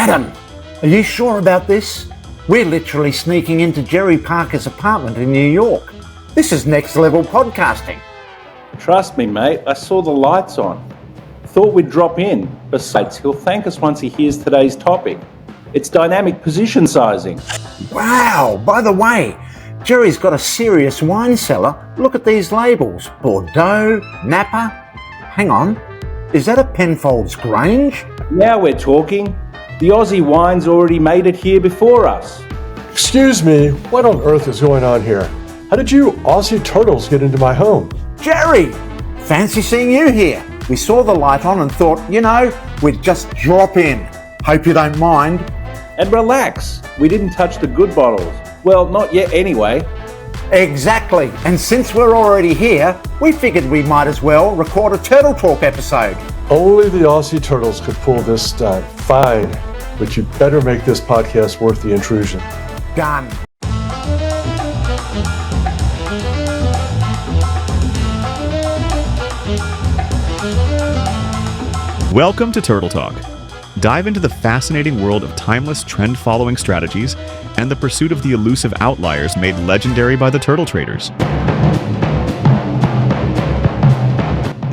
Adam, are you sure about this? We're literally sneaking into Jerry Parker's apartment in New York. This is next level podcasting. Trust me, mate, I saw the lights on. Thought we'd drop in. Besides, he'll thank us once he hears today's topic. It's dynamic position sizing. Wow, by the way, Jerry's got a serious wine cellar. Look at these labels. Bordeaux, Napa. Hang on, is that a Penfolds Grange? Now we're talking. The Aussie wine's already made it here before us. Excuse me, what on earth is going on here? How did you Aussie turtles get into my home? Jerry, fancy seeing you here. We saw the light on and thought, we'd just drop in. Hope you don't mind. And relax, we didn't touch the good bottles. Well, not yet anyway. Exactly, and since we're already here, we figured we might as well record a Turtle Talk episode. Only the Aussie turtles could pull this stunt. Fine, but you better make this podcast worth the intrusion. Done. Welcome to Turtle Talk. Dive into the fascinating world of timeless trend-following strategies and the pursuit of the elusive outliers made legendary by the turtle traders.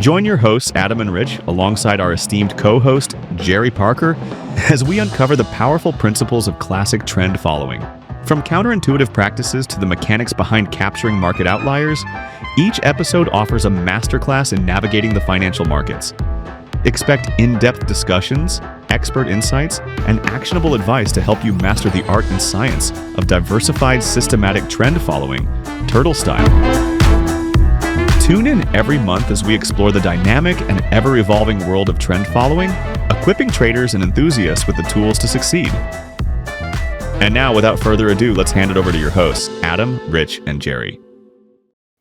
Join your hosts, Adam and Rich, alongside our esteemed co-host, Jerry Parker, as we uncover the powerful principles of classic trend following. From counterintuitive practices to the mechanics behind capturing market outliers, each episode offers a masterclass in navigating the financial markets. Expect in-depth discussions, expert insights, and actionable advice to help you master the art and science of diversified systematic trend following, turtle style. Tune in every month as we explore the dynamic and ever-evolving world of trend following, equipping traders and enthusiasts with the tools to succeed. And now, without further ado, let's hand it over to your hosts, Adam, Rich, and Jerry.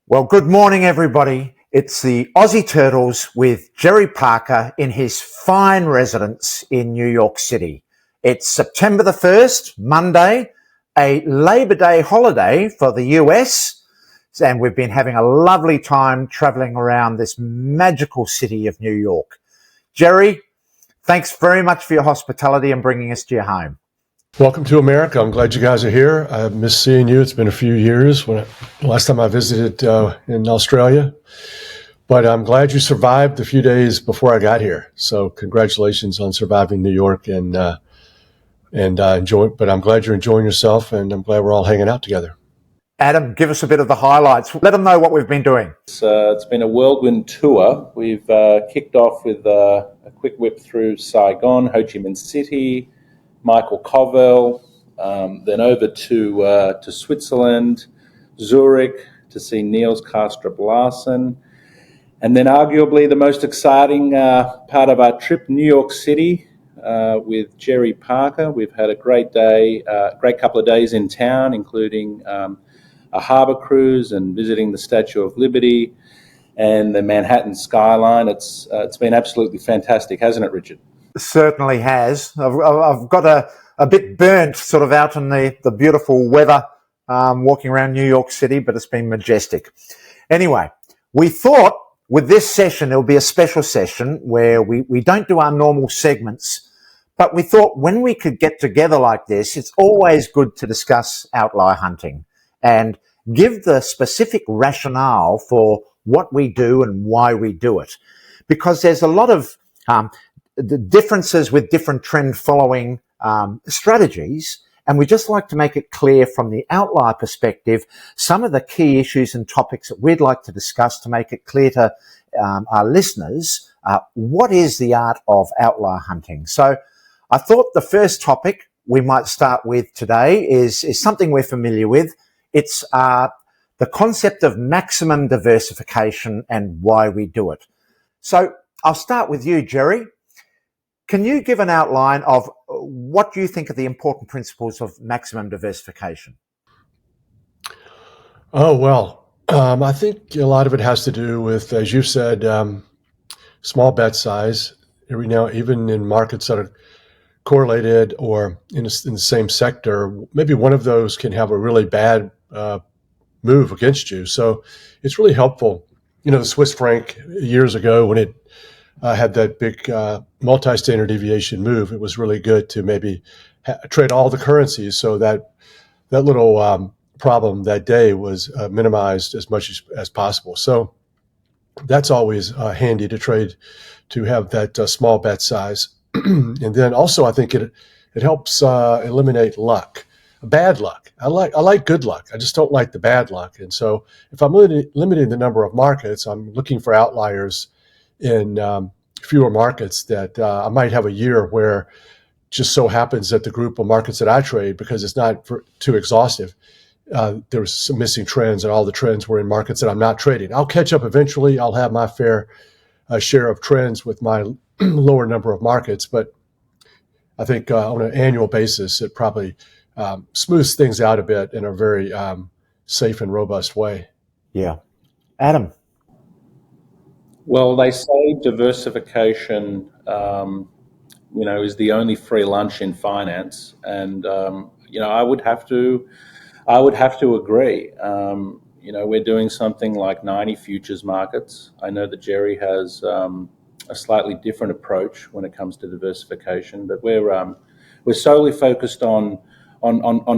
Well, good morning, everybody. It's the Aussie Turtles with Jerry Parker in his fine residence in New York City. It's September the 1st, Monday, a Labor Day holiday for the US, and we've been having a lovely time traveling around this magical city of New York. Jerry, thanks very much for your hospitality and bringing us to your home. Welcome to America. I'm glad you guys are here. I've missed seeing you. It's been a few years. Last time I visited in Australia. But I'm glad you survived the few days before I got here. So congratulations on surviving New York and enjoy. But I'm glad you're enjoying yourself, and I'm glad we're all hanging out together. Adam, give us a bit of the highlights. Let them know what we've been doing. It's been a whirlwind tour. We've kicked off with a quick whip through Saigon, Ho Chi Minh City, Michael Covell, then over to Switzerland, Zurich to see Niels Kastrup Larsen. And then arguably the most exciting part of our trip, New York City, with Jerry Parker. We've had a great couple of days in town, including a harbor cruise and visiting the Statue of Liberty and the Manhattan skyline. It's been absolutely fantastic, hasn't it, Richard? It certainly has. I've got a bit burnt sort of out in the beautiful weather walking around New York City, but it's been majestic. Anyway, we thought with this session, it'll be a special session where we don't do our normal segments, but we thought when we could get together like this, it's always good to discuss outlier hunting and give the specific rationale for what we do and why we do it. Because there's a lot of the differences with different trend following strategies. And we just like to make it clear from the outlier perspective, some of the key issues and topics that we'd like to discuss to make it clear to our listeners, what is the art of outlier hunting? So I thought the first topic we might start with today is something we're familiar with. It's the concept of maximum diversification and why we do it. So I'll start with you, Jerry. Can you give an outline of what you think are the important principles of maximum diversification? Oh, well, I think a lot of it has to do with, as you said, small bet size. Every now, even in markets that are correlated or in the same sector, maybe one of those can have a really bad move against you. So it's really helpful. You know, the Swiss franc years ago when it had that big multi-standard deviation move, it was really good to maybe trade all the currencies, so that little problem that day was minimized as much as possible. So that's always handy to trade, to have that small bet size. And then also, I think it helps eliminate luck, bad luck. I like good luck. I just don't like the bad luck. And so if I'm limiting the number of markets, I'm looking for outliers in fewer markets that I might have a year where just so happens that the group of markets that I trade, because it's not too exhaustive, there was some missing trends, and all the trends were in markets that I'm not trading. I'll catch up eventually. I'll have my fair share of trends with my lower number of markets, but I think on an annual basis, it probably smooths things out a bit in a very safe and robust way. Yeah. Adam? Well, they say diversification, is the only free lunch in finance, and I would have to agree. We're doing something like 90 futures markets. I know that Jerry has a slightly different approach when it comes to diversification, but we're solely focused on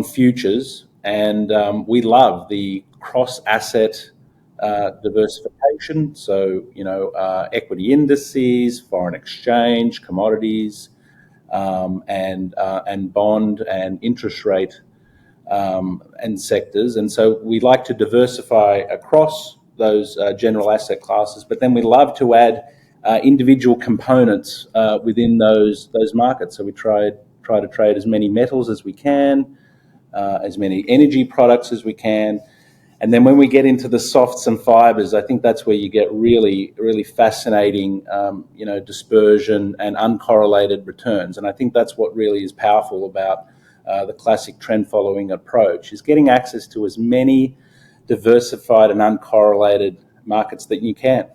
futures, and we love the cross asset diversification. So equity indices, foreign exchange, commodities, and bond and interest rate and sectors. And so we like to diversify across those general asset classes, but then we love to add individual components within those markets. So we try to trade as many metals as we can, as many energy products as we can. And then when we get into the softs and fibers, I think that's where you get really, really fascinating, dispersion and uncorrelated returns. And I think that's what really is powerful about the classic trend following approach, is getting access to as many diversified and uncorrelated markets that you can.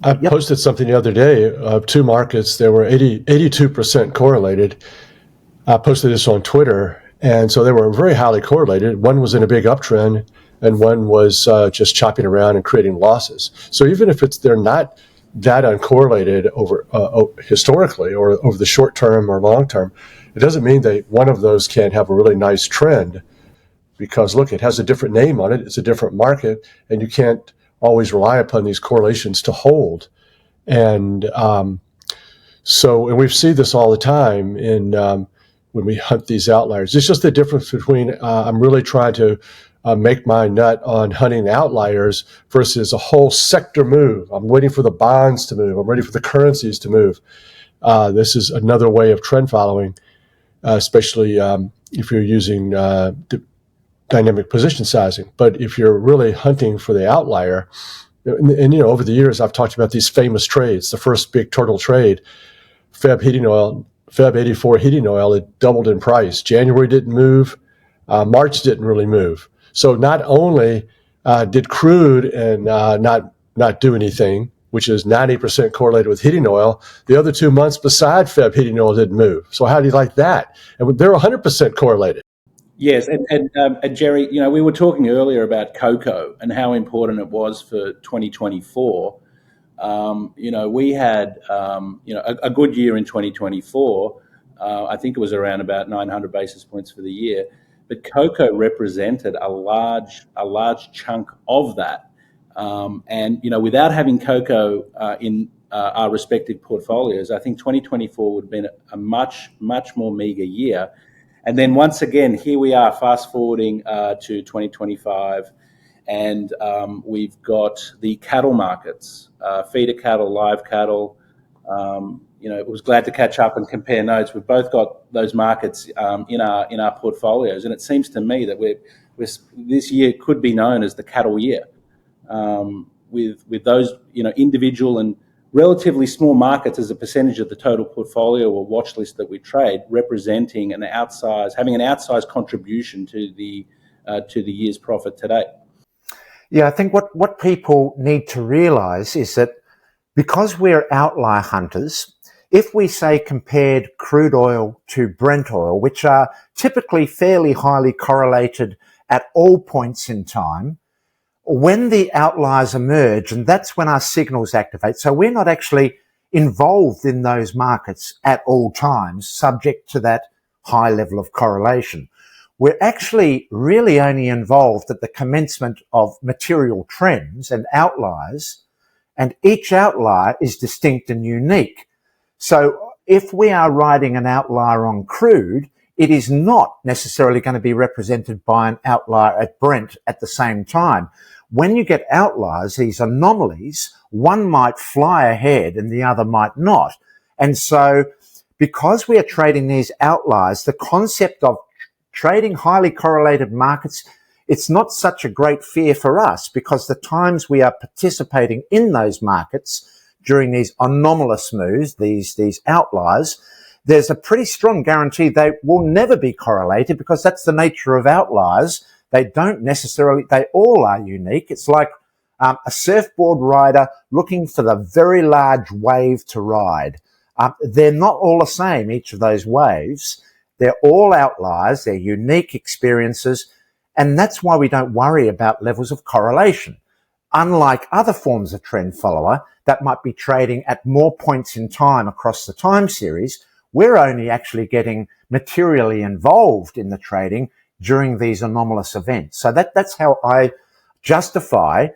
I posted something the other day of two markets that were 82% correlated. I posted this on Twitter, and so they were very highly correlated. One was in a big uptrend, and one was just chopping around and creating losses. So even if they're not that uncorrelated over historically or over the short term or long term, it doesn't mean that one of those can't have a really nice trend, because look, it has a different name on it. It's a different market, and you can't always rely upon these correlations to hold. And and we see this all the time in when we hunt these outliers. It's just the difference between I'm really trying to make my nut on hunting outliers versus a whole sector move. I'm waiting for the bonds to move. I'm waiting for the currencies to move. This is another way of trend following, especially if you're using dynamic position sizing. But if you're really hunting for the outlier, and over the years I've talked about these famous trades. The first big turtle trade, Feb 84 heating oil, it doubled in price. January didn't move. March didn't really move. So not only did crude and not do anything, which is 90% correlated with heating oil, the other 2 months beside Feb heating oil didn't move. So how do you like that? And they're 100% correlated. Yes, and Jerry, we were talking earlier about cocoa and how important it was for 2024. We had a good year in 2024. I think it was around about 900 basis points for the year, but cocoa represented a large chunk of that. And without having cocoa in our respective portfolios, I think 2024 would have been a much more meager year. And then once again, here we are, fast forwarding to 2025, and we've got the cattle markets, feeder cattle, live cattle. It was glad to catch up and compare notes. We've both got those markets in our portfolios, and it seems to me that this year could be known as the cattle year, with those individual and relatively small markets as a percentage of the total portfolio or watch list that we trade, representing having an outsized contribution to the year's profit today. Yeah, I think what people need to realize is that because we're outlier hunters, if we say compared crude oil to Brent oil, which are typically fairly highly correlated at all points in time, when the outliers emerge, and that's when our signals activate. So we're not actually involved in those markets at all times, subject to that high level of correlation. We're actually really only involved at the commencement of material trends and outliers, and each outlier is distinct and unique. So if we are riding an outlier on crude, it is not necessarily going to be represented by an outlier at Brent at the same time. When you get outliers, these anomalies, one might fly ahead and the other might not. And so because we are trading these outliers, the concept of trading highly correlated markets, it's not such a great fear for us, because the times we are participating in those markets during these anomalous moves, these outliers, there's a pretty strong guarantee they will never be correlated, because that's the nature of outliers. They all are unique. It's like a surfboard rider looking for the very large wave to ride. They're not all the same, each of those waves. They're all outliers. They're unique experiences. And that's why we don't worry about levels of correlation. Unlike other forms of trend follower that might be trading at more points in time across the time series, we're only actually getting materially involved in the trading during these anomalous events. So that's how I justify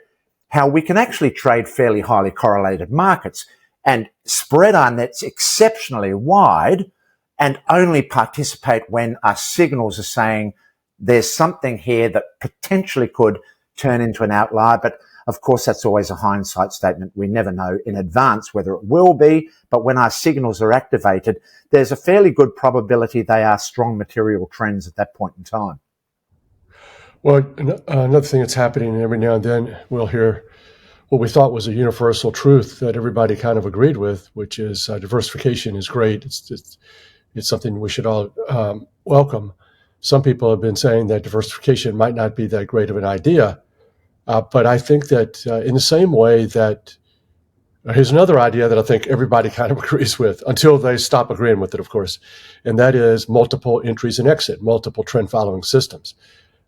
how we can actually trade fairly highly correlated markets and spread our nets exceptionally wide and only participate when our signals are saying there's something here that potentially could turn into an outlier. But of course, that's always a hindsight statement. We never know in advance whether it will be, but when our signals are activated, there's a fairly good probability they are strong material trends at that point in time. Well, another thing that's happening every now and then, we'll hear what we thought was a universal truth that everybody kind of agreed with, which is diversification is great. It's something we should all welcome. Some people have been saying that diversification might not be that great of an idea. But I think that in the same way that here's another idea that I think everybody kind of agrees with, until they stop agreeing with it, of course, and that is multiple entries and exit, multiple trend following systems.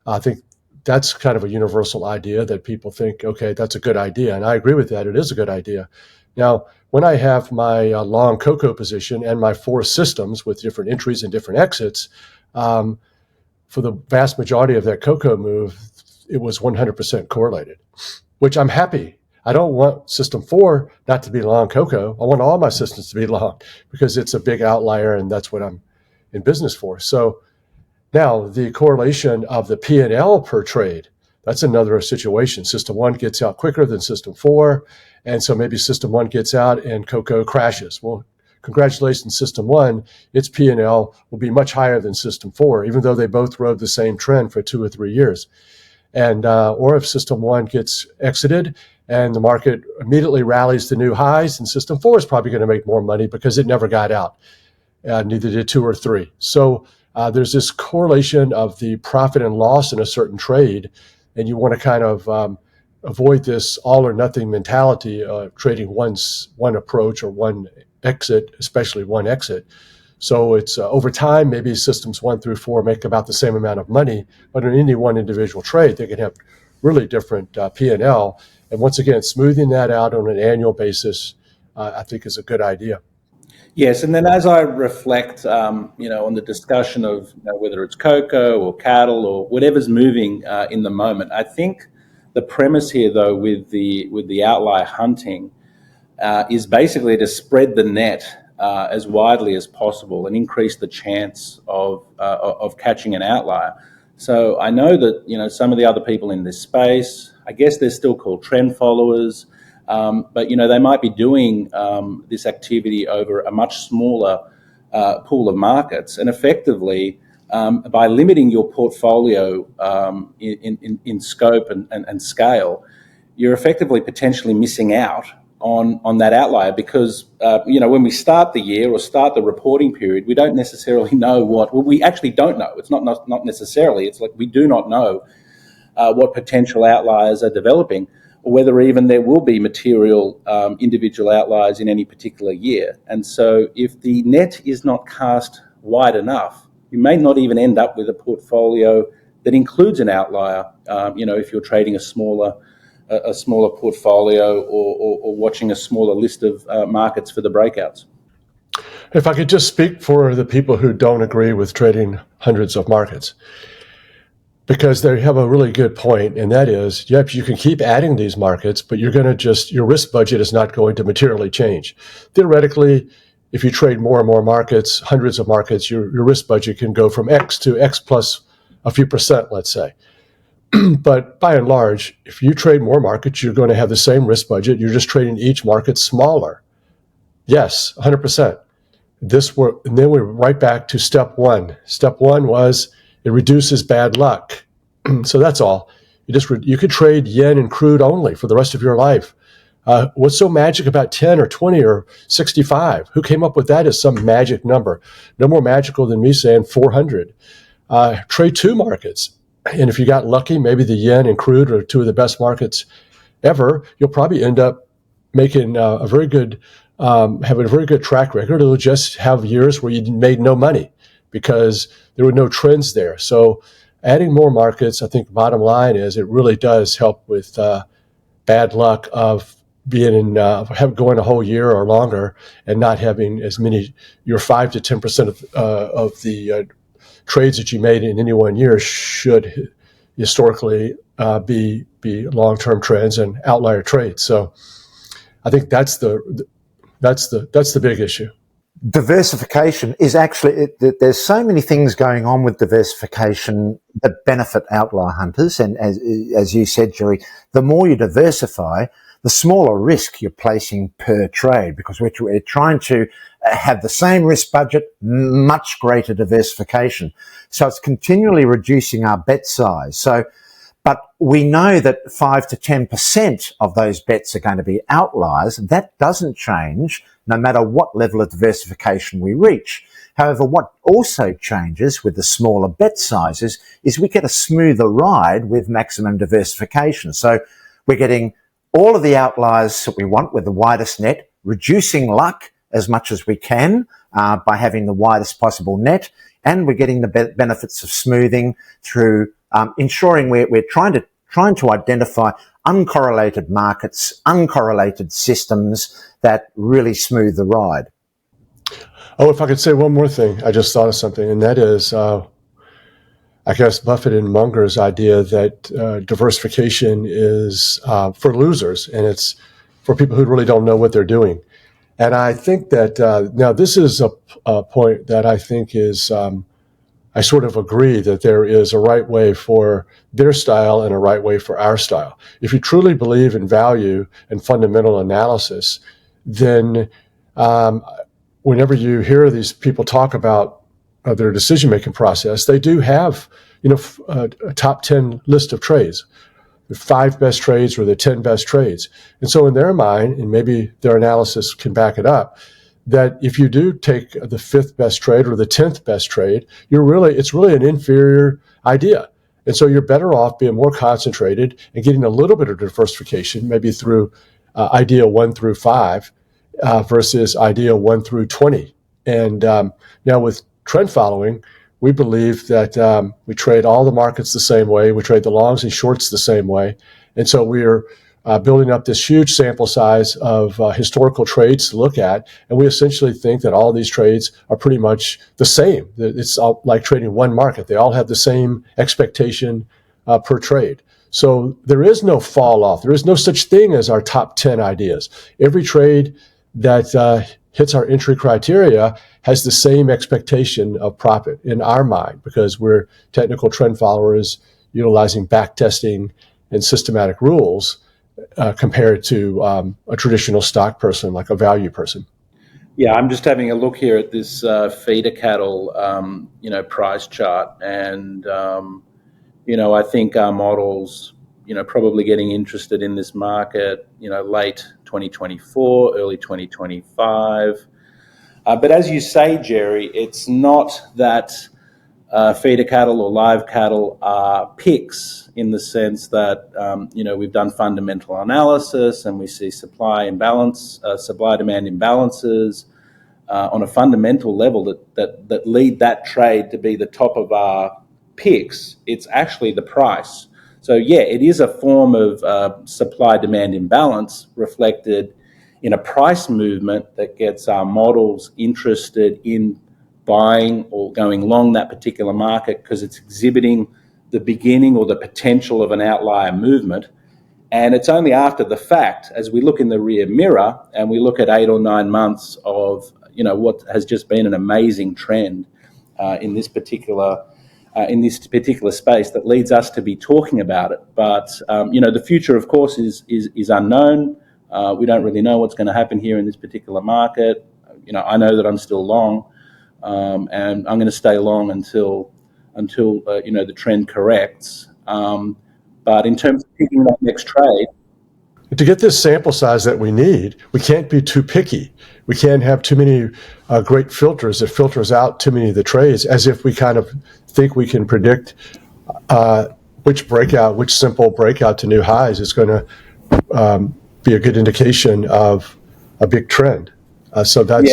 I think that's kind of a universal idea that people think, okay, that's a good idea. And I agree with that. It is a good idea. Now, when I have my long cocoa position and my 4 systems with different entries and different exits, for the vast majority of that cocoa move, it was 100% correlated, which I'm happy. I don't want system 4 not to be long cocoa. I want all my systems to be long because it's a big outlier and that's what I'm in business for. So now the correlation of the P&L per trade, that's another situation. System 1 gets out quicker than system 4. And so maybe system 1 gets out and cocoa crashes. Well, congratulations, system 1, its P&L will be much higher than system 4, even though they both rode the same trend for 2 or 3 years. And or if system 1 gets exited and the market immediately rallies to new highs, and system 4 is probably going to make more money because it never got out. Neither did 2 or 3. So there's this correlation of the profit and loss in a certain trade, and you want to kind of avoid this all or nothing mentality, trading one approach or one exit, especially one exit. So it's over time, maybe systems 1 through 4 make about the same amount of money, but in any one individual trade, they can have really different P&L. And once again, smoothing that out on an annual basis, I think is a good idea. Yes, and then as I reflect, on the discussion of whether it's cocoa or cattle or whatever's moving in the moment, I think the premise here, though, with the outlier hunting, is basically to spread the net as widely as possible and increase the chance of catching an outlier. So I know that some of the other people in this space, I guess they're still called trend followers, but they might be doing this activity over a much smaller pool of markets, and effectively by limiting your portfolio in scope and scale, you're effectively potentially missing out on that outlier, because when we start the year or start the reporting period, we don't necessarily know we actually don't know. It's not necessarily. It's like we do not know what potential outliers are developing, or whether even there will be material individual outliers in any particular year. And so if the net is not cast wide enough, you may not even end up with a portfolio that includes an outlier, if you're trading a smaller a smaller portfolio or watching a smaller list of markets for the breakouts. If I could just speak for the people who don't agree with trading hundreds of markets, because they have a really good point, and that is, yep, you can keep adding these markets, but you're going to your risk budget is not going to materially change. Theoretically, if you trade more and more markets, hundreds of markets, your risk budget can go from X to X plus a few percent, let's say. But by and large, if you trade more markets, you're going to have the same risk budget. You're just trading each market smaller. Yes, 100%. And then we're right back to step one. Step one was it reduces bad luck. So that's all. You could trade yen and crude only for the rest of your life. What's so magic about 10 or 20 or 65? Who came up with that as some magic number? No more magical than me saying 400. Trade two markets. And if you got lucky, maybe the yen and crude are two of the best markets ever, you'll probably end up making having a very good track record. It'll just have years where you made no money because there were no trends there. So adding more markets, I think the bottom line is it really does help with bad luck of being going a whole year or longer and not having as many. Your 5 to 10% of the trades that you made in any one year should historically be long-term trends and outlier trades. So I think that's the big issue. Diversification is actually, there's so many things going on with diversification that benefit outlier hunters. And as you said, Jerry, the more you diversify, the smaller risk you're placing per trade, because we're trying to have the same risk budget, much greater diversification. So it's continually reducing our bet size. But we know that 5 to 10% of those bets are going to be outliers. That doesn't change no matter what level of diversification we reach. However, what also changes with the smaller bet sizes is we get a smoother ride with maximum diversification. So we're getting all of the outliers that we want with the widest net, reducing luck as much as we can by having the widest possible net, and we're getting the benefits of smoothing through ensuring we're trying to identify uncorrelated markets, uncorrelated systems that really smooth the ride. Oh, if I could say one more thing, I just thought of something, and that is, I guess, Buffett and Munger's idea that diversification is for losers, and it's for people who really don't know what they're doing. And I think that now this is a point that I think is, I sort of agree that there is a right way for their style and a right way for our style. If you truly believe in value and fundamental analysis, then whenever you hear these people talk about their decision-making process, they do have, a top 10 list of trades, the 5 best trades or the 10 best trades. And so in their mind, and maybe their analysis can back it up, that if you do take the 5th best trade or the 10th best trade, it's really an inferior idea. And so you're better off being more concentrated and getting a little bit of diversification, maybe through idea 1 through 5 versus idea 1 through 20. And now with trend following, we believe that we trade all the markets the same way. We trade the longs and shorts the same way. And so we're building up this huge sample size of historical trades to look at. And we essentially think that all these trades are pretty much the same. It's all like trading one market. They all have the same expectation per trade. So there is no fall off. There is no such thing as our top 10 ideas. Every trade that hits our entry criteria has the same expectation of profit in our mind, because we're technical trend followers utilizing back testing and systematic rules compared to a traditional stock person, like a value person. Yeah, I'm just having a look here at this feeder cattle, price chart, and I think our models, probably getting interested in this market, late 2024, early 2025. But as you say, Jerry, it's not that feeder cattle or live cattle are picks in the sense that, we've done fundamental analysis and we see supply-demand imbalances on a fundamental level that lead that trade to be the top of our picks. It's actually the price. So yeah, it is a form of supply-demand imbalance reflected in a price movement that gets our models interested in buying or going long that particular market because it's exhibiting the beginning or the potential of an outlier movement. And it's only after the fact, as we look in the rear mirror and we look at 8 or 9 months of what has just been an amazing trend in this particular space, that leads us to be talking about it. But the future, of course, is unknown. We don't really know what's going to happen here in this particular market. I know that I'm still long, and I'm going to stay long until the trend corrects. But in terms of picking that next trade, to get this sample size that we need, we can't be too picky. We can't have too many great filters that filters out too many of the trades, as if we kind of think we can predict which simple breakout to new highs is going to be a good indication of a big trend. So that's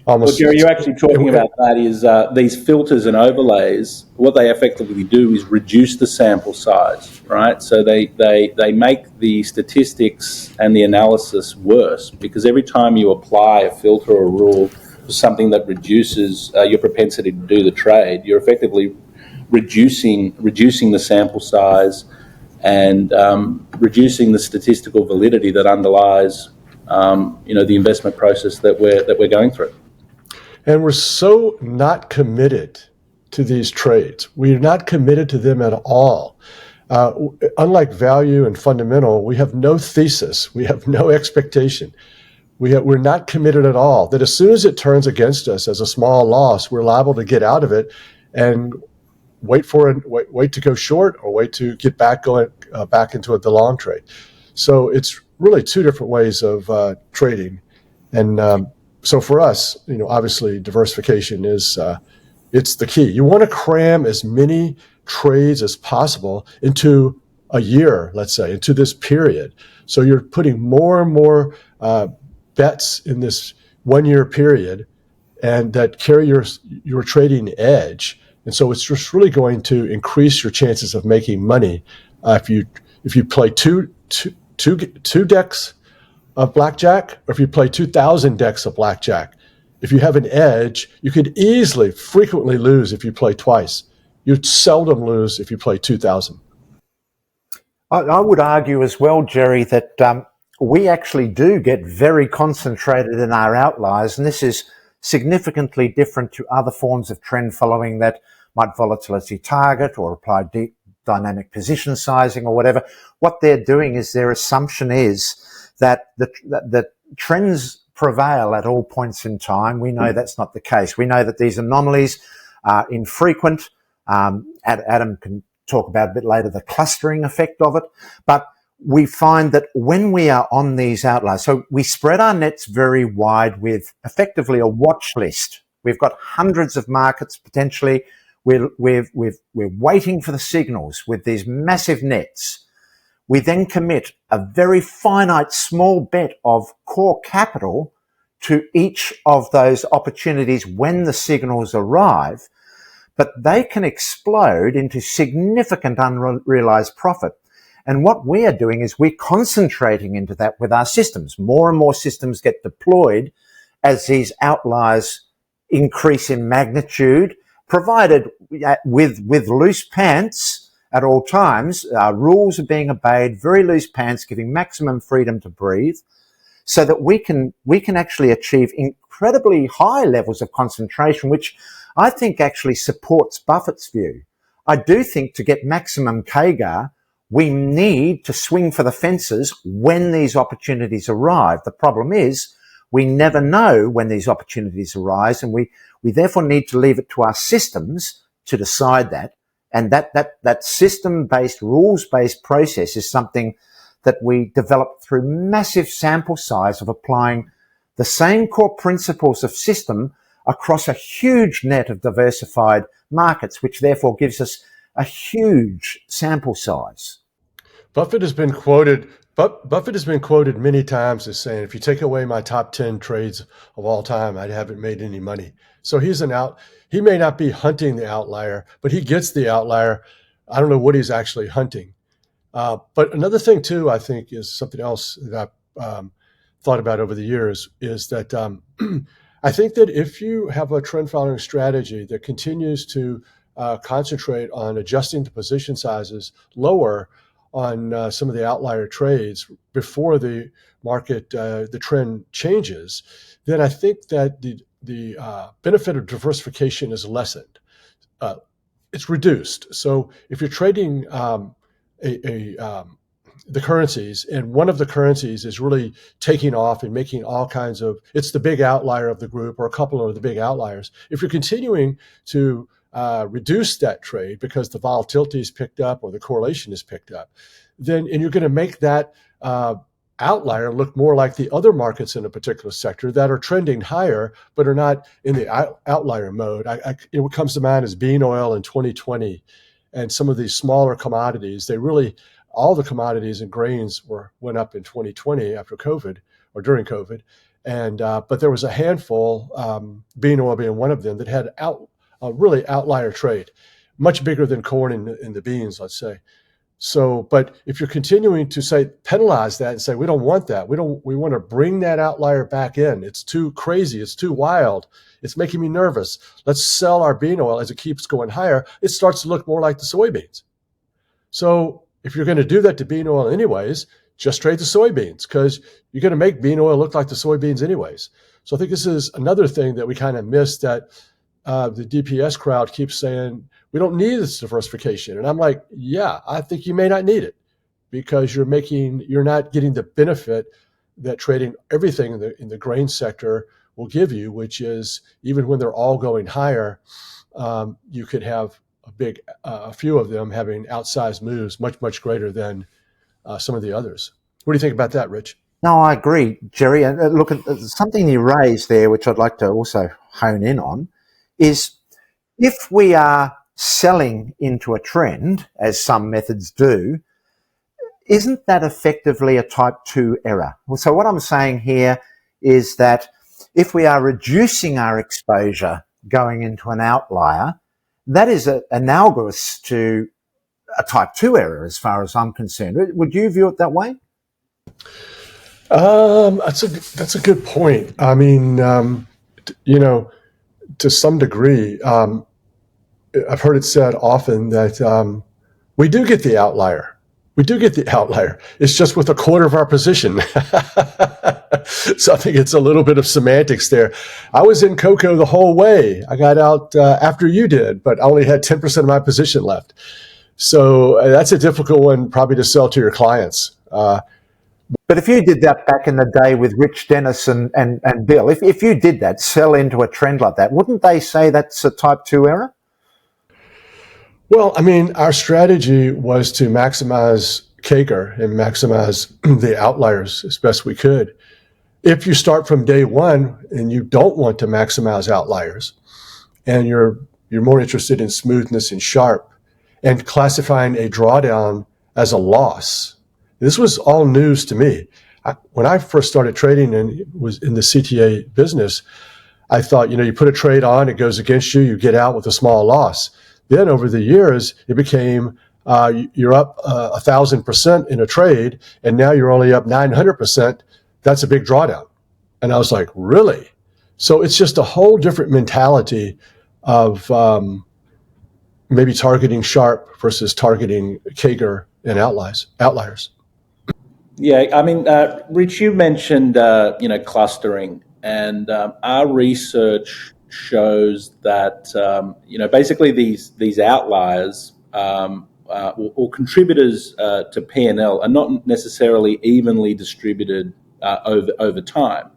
almost... Well, Jerry, you're actually talking about that is these filters and overlays, what they effectively do is reduce the sample size, right? So they make the statistics and the analysis worse, because every time you apply a filter or rule to something that reduces your propensity to do the trade, you're effectively reducing the sample size and reducing the statistical validity that underlies the investment process that we're going through. And we're so not committed to these trades. We're not committed to them at all. Unlike value and fundamental, we have no thesis. We have no expectation. We're not committed at all. That as soon as it turns against us as a small loss, we're liable to get out of it and wait to go short or wait to get back into the long trade. So it's really two different ways of trading. And so for us, obviously diversification is it's the key. You want to cram as many trades as possible into a year, let's say, into this period. So you're putting more and more bets in this 1 year period, and that carry your trading edge. And so it's just really going to increase your chances of making money if you play two decks of blackjack, or if you play 2,000 decks of blackjack. If you have an edge, you could frequently lose if you play twice. You'd seldom lose if you play 2,000. I would argue as well, Jerry, that we actually do get very concentrated in our outliers, and this is significantly different to other forms of trend following that might volatility target or apply deep dynamic position sizing or whatever. What they're doing is their assumption is that the trends prevail at all points in time. We know that's not the case. We know that these anomalies are infrequent. Adam can talk about a bit later the clustering effect of it. But we find that when we are on these outliers, so we spread our nets very wide with effectively a watch list. We've got hundreds of markets potentially. We're waiting for the signals with these massive nets. We then commit a very finite small bet of core capital to each of those opportunities when the signals arrive, but they can explode into significant unrealized profit. And what we are doing is we're concentrating into that with our systems. More and more systems get deployed as these outliers increase in magnitude, provided with loose pants at all times. Rules are being obeyed, very loose pants, giving maximum freedom to breathe, so that we can actually achieve incredibly high levels of concentration, which I think actually supports Buffett's view. I do think to get maximum CAGR, we need to swing for the fences when these opportunities arrive. The problem is we never know when these opportunities arise, and we therefore need to leave it to our systems to decide that. And that system-based, rules-based process is something that we develop through massive sample size of applying the same core principles of system across a huge net of diversified markets, which therefore gives us a huge sample size. Buffett has been quoted many times as saying, if you take away my top 10 trades of all time, I haven't made any money. So he may not be hunting the outlier, but he gets the outlier. I don't know what he's actually hunting. But another thing too, I think, is something else that I've thought about over the years is that I think that if you have a trend following strategy that continues to concentrate on adjusting the position sizes lower on some of the outlier trades before the market, the trend changes, then I think that the benefit of diversification is lessened. It's reduced. So if you're trading the currencies, and one of the currencies is really taking off and making all kinds of, it's the big outlier of the group or a couple of the big outliers. If you're continuing to reduce that trade because the volatility is picked up or the correlation is picked up, then, and you're going to make that outlier look more like the other markets in a particular sector that are trending higher, but are not in the outlier mode. What comes to mind is bean oil in 2020 and some of these smaller commodities. They really, all the commodities and grains went up in 2020 after COVID or during COVID. And, but there was a handful, bean oil being one of them, that had a really outlier trade, much bigger than corn in the beans, let's say. So, but if you're continuing to say, penalize that and say, we don't want that. We want to bring that outlier back in. It's too crazy. It's too wild. It's making me nervous. Let's sell our bean oil as it keeps going higher. It starts to look more like the soybeans. So if you're going to do that to bean oil anyways, just trade the soybeans, because you're going to make bean oil look like the soybeans anyways. So I think this is another thing that we kind of missed, that the DPS crowd keeps saying, we don't need this diversification. And I'm like, yeah, I think you may not need it, because you're not getting the benefit that trading everything in the grain sector will give you, which is, even when they're all going higher, you could have a few of them having outsized moves, much, much greater than some of the others. What do you think about that, Rich? No, I agree, Jerry. And look, something you raised there, which I'd like to also hone in on, is if we are selling into a trend, as some methods do, isn't that effectively a type 2 error? So what I'm saying here is that if we are reducing our exposure going into an outlier, that is analogous to a type 2 error as far as I'm concerned. Would you view it that way? That's a good point. I mean, to some degree, I've heard it said often that we do get the outlier. We do get the outlier. It's just with a quarter of our position. So I think it's a little bit of semantics there. I was in cocoa the whole way. I got out after you did, but I only had 10% of my position left. So that's a difficult one probably to sell to your clients. But if you did that back in the day with Rich, Dennis and Bill, if you did that, sell into a trend like that, wouldn't they say that's a type 2 error? Well, I mean, our strategy was to maximize CAGR and maximize the outliers as best we could. If you start from day one and you don't want to maximize outliers, and you're more interested in smoothness and sharp, and classifying a drawdown as a loss, this was all news to me. When I first started trading and was in the CTA business, I thought, you put a trade on, it goes against you, you get out with a small loss. Then over the years, it became you're up 1,000% in a trade, and now you're only up 900%. That's a big drawdown. And I was like, really? So it's just a whole different mentality of maybe targeting sharp versus targeting CAGR and outliers. Yeah, I mean, Rich, you mentioned clustering, and our research shows that basically these outliers or contributors to P&L are not necessarily evenly distributed over time,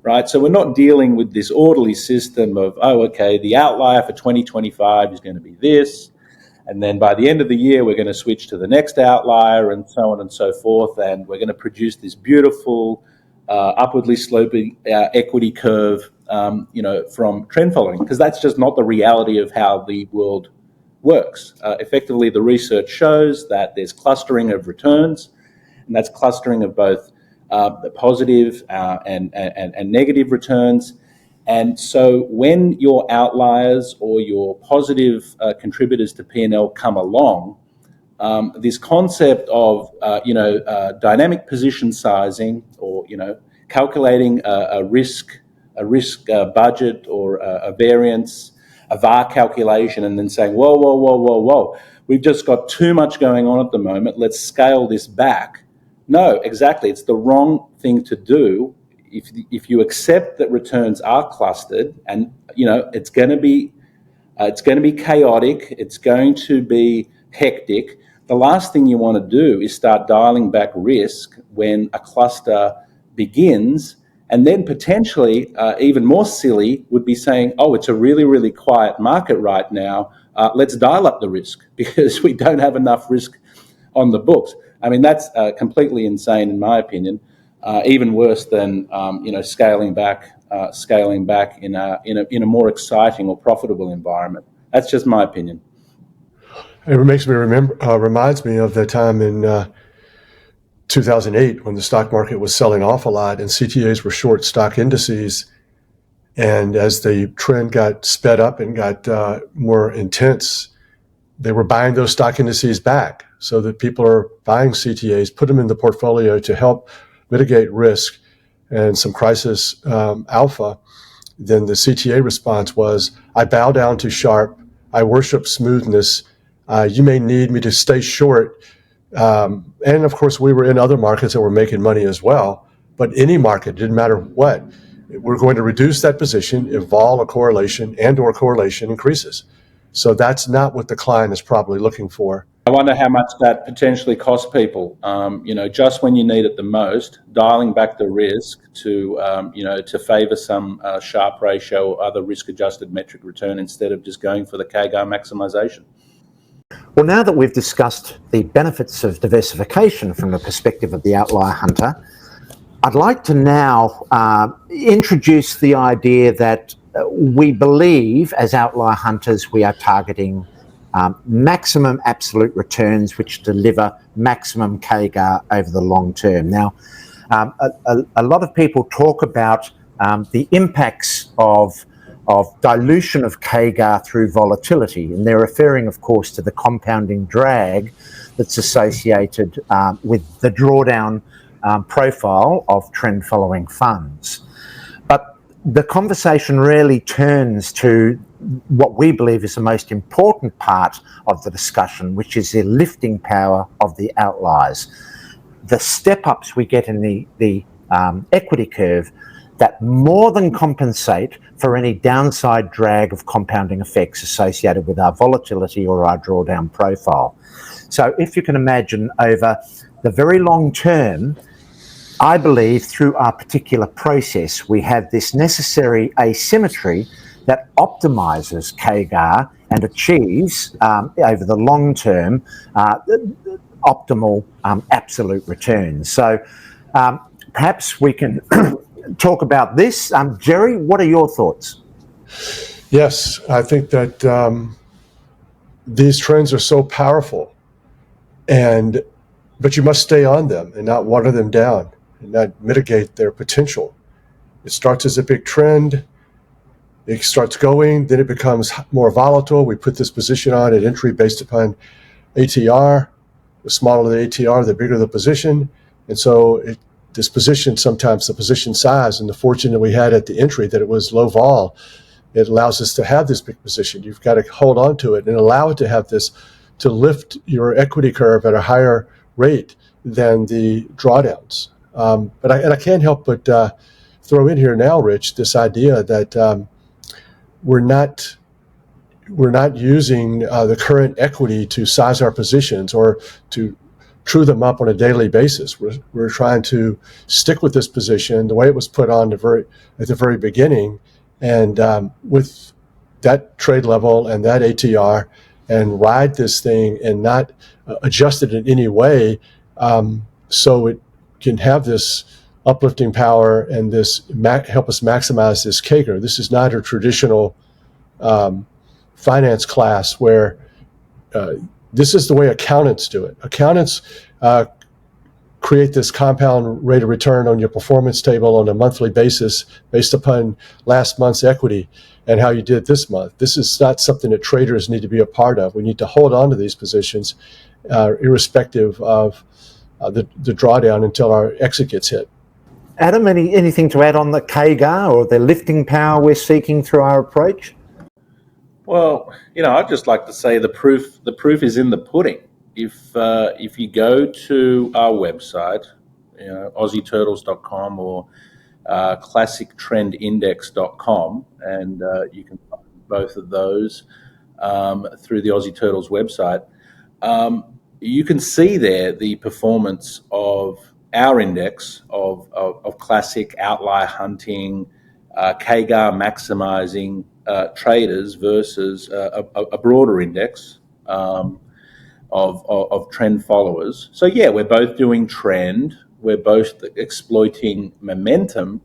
right? So we're not dealing with this orderly system of, the outlier for 2025 is going to be this, and then by the end of the year we're going to switch to the next outlier, and so on and so forth, and we're going to produce this beautiful upwardly sloping equity curve from trend following, because that's just not the reality of how the world works. Effectively, the research shows that there's clustering of returns, and that's clustering of both the positive and negative returns. And so when your outliers or your positive contributors to P&L come along, this concept of dynamic position sizing, or calculating a risk budget, or a variance, a VAR calculation, and then saying, whoa, we've just got too much going on at the moment, let's scale this back. No, exactly, it's the wrong thing to do. If you accept that returns are clustered, and it's going to be chaotic, it's going to be hectic, the last thing you want to do is start dialing back risk when a cluster begins. And then potentially, even more silly, would be saying, oh, it's a really, really quiet market right now, let's dial up the risk because we don't have enough risk on the books. I mean, that's completely insane in my opinion. Even worse than scaling back in a more exciting or profitable environment. That's just my opinion. It makes me reminds me of the time in 2008 when the stock market was selling off a lot and CTAs were short stock indices. And as the trend got sped up and got more intense, they were buying those stock indices back, so that people are buying CTAs, put them in the portfolio to help mitigate risk and some crisis alpha. Then the CTA response was, I bow down to Sharp, I worship smoothness, you may need me to stay short. And of course, we were in other markets that were making money as well, but any market, didn't matter what, we're going to reduce that position if vol or correlation increases. So that's not what the client is probably looking for. I wonder how much that potentially costs people. Just when you need it the most, dialing back the risk to favour some Sharp ratio or other risk-adjusted metric return instead of just going for the CAGR maximisation. Well, now that we've discussed the benefits of diversification from the perspective of the outlier hunter, I'd like to now introduce the idea that we believe as outlier hunters we are targeting maximum absolute returns which deliver maximum CAGR over the long term. Now, a lot of people talk about the impacts of dilution of CAGR through volatility, and they're referring, of course, to the compounding drag that's associated with the drawdown profile of trend-following funds. But the conversation really turns to what we believe is the most important part of the discussion, which is the lifting power of the outliers. The step-ups we get in the equity curve that more than compensate for any downside drag of compounding effects associated with our volatility or our drawdown profile. So if you can imagine, over the very long term, I believe through our particular process, we have this necessary asymmetry that optimizes CAGR and achieves, over the long term, optimal absolute returns. So perhaps we can talk about this. Jerry, what are your thoughts? Yes, I think that these trends are so powerful, but you must stay on them and not water them down and not mitigate their potential. It starts as a big trend, it starts going, then it becomes more volatile. We put this position on at entry based upon ATR. The smaller the ATR, the bigger the position. And so this position, sometimes the position size, and the fortune that we had at the entry that it was low vol, it allows us to have this big position. You've got to hold on to it and allow it to have this, to lift your equity curve at a higher rate than the drawdowns. But I can't help but throw in here now, Rich, this idea that we're not using the current equity to size our positions or to true them up on a daily basis. We're trying to stick with this position the way it was put on at the very beginning, and with that trade level and that ATR, and ride this thing and not adjust it in any way, so it can have this uplifting power and this help us maximize this CAGR. This is not a traditional finance class where this is the way accountants do it. Accountants create this compound rate of return on your performance table on a monthly basis based upon last month's equity and how you did this month. This is not something that traders need to be a part of. We need to hold on to these positions irrespective of the drawdown until our exit gets hit. Adam, anything to add on the CAGR or the lifting power we're seeking through our approach? Well, I'd just like to say the proof is in the pudding. If you go to our website, AussieTurtles.com or ClassicTrendIndex.com, and you can find both of those through the Aussie Turtles website. You can see there the performance of our index of classic outlier hunting, CAGR maximizing traders versus a broader index of trend followers. So yeah, we're both doing trend, we're both exploiting momentum,